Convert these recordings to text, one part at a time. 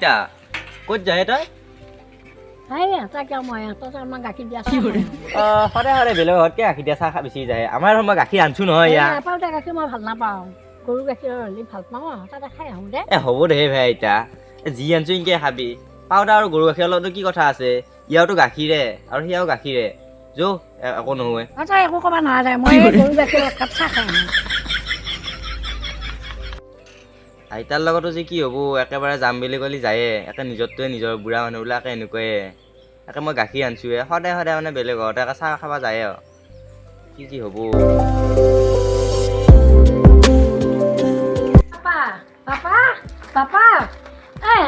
আইতা ক'ত যায় তই তাকে মই আমাৰ গাখীৰ দিয়া সদায় সদায় বেলেগ ঘৰতকে গাখীৰ দিয়া চাহ বেছি যায় আমাৰ মই গাখীৰ আনছো নহয় ইয়াত পাউটা গাখীৰ মই ভাল নাপাওঁ গৰু গাখীৰৰ হ'লে ভাল পাওঁ তাতে খাই আহোঁ দে হ'ব দে ভাই আইতা যি আনছো ইনকে খাবি পাউটা আৰু গৰু গাখীৰৰ লগতো কি কথা আছে ইয়াতো গাখীৰে আৰু সিয়াও গাখীৰে যো একো নহয় তই একো ক'ব নোৱাৰে মই গৰু গাখীৰৰ কাপ চাহ খাই আহোঁ আইতাৰ লগতো যে কি হ'ব একেবাৰে যাম বুলি ক'লে যায়ে একে নিজৰটোৱে নিজৰ বুঢ়া মানুহবিলাকে এনেকুৱায়ে একে মই গাখীৰ আনছোৱে সদায় সদায় মানে বেলেগ ঘৰতে একে চাহ খাব যায় কি কি হ'ব পাপা পাপা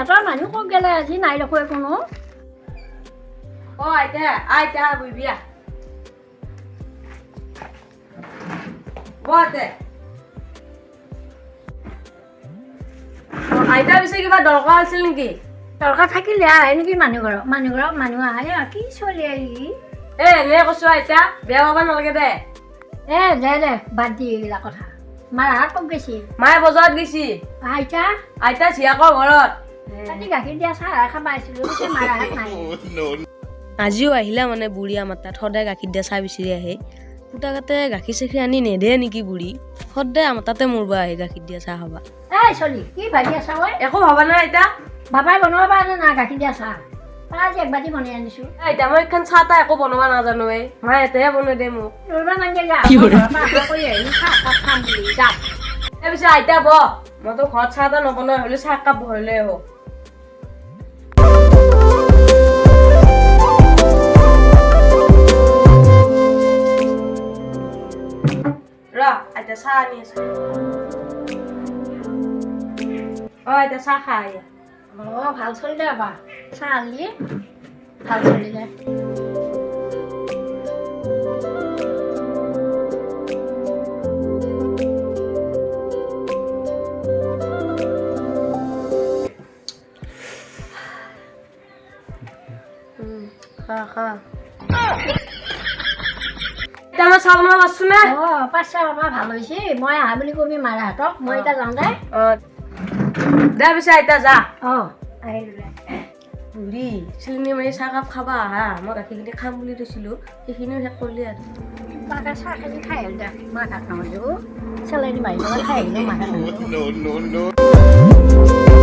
তই মানুহ ক'ত গেলে আজি নাই দেখোঁ কোনো আইতা আইতা বুঢ়িয়া বতে আইতা পিছে কিবা দৰকাৰ আছিল নেকি দৰকাৰ থাকিলে আহে নেকি মানুহ ঘৰত মানুহ আহে কি চলি আহি এনে কৈছো আইতা বেয়া পাব নালাগে দে দে বাদ দি এইবিলাক কথা মাৰাহাত ক'ত গৈছিল মায়ে বজাৰত গৈছি আইতা আইতা জীয়াকৰ ঘৰত তাতে গাখীৰ দিয়া চাহ খাব আহিছিলোঁ মাৰাহাত নাই আজিও আহিলা মানে বুঢ়ী আমাৰ তাত সদায় গাখীৰ দিয়া চাহ বিচাৰি আহে পুতাকতে গাখীৰ চাখীৰ আনি নেদে নেকি বুঢ়ী সদায় আমাৰ তাতে মৰবা আহে গাখীৰ দিয়া চাহ খাবা চলি কি ভাবি আছা ঐ একো ভবা নাই আইতা বাবাই বনাব পাৰে না গাখীৰ দিয়া চাহ আজি এক বাতি বনাই আনিছোঁ আইতা মই এখন চাহ তাহ একো বনাব নাজানো মায়ে এতেহে বনাই দে মোক তোৰবা মানে যা কৰি আহিলোঁ চাহ কাপ খাম বুলি যা পিছে আইতা ব মইতো ঘৰত চাহ তাহ নবনাই হ'লেও চাহ কাপ বহিলে হ'ব আইতা চাহ আনি আছো আইতা চাহ খাই ভাল চলি দে বাবা চাহ আনিলি ভাল চলি দে খা মই চাহ বনাব পাৰছো নে পাঁচটা বাবা ভাল হৈছে মই আহা বুলি কবি মাৰাহঁতক মই এতিয়া যাওঁ দে দে পিছে আইতা যা আহিলোঁ দে বুঢ়ী চিলনি মাৰি চাহকাপ খাবা আহা মই গাখীৰখিনি খাম বুলি কৈছিলোঁ সেইখিনিও শেষ কৰিলি আৰু তাকে চাহ খাই খাই আহিলোঁ দে মাক হাত নহ'লেও চেলাইনি মাৰি খাই আহিলোঁ মাক হাত নহ'লেও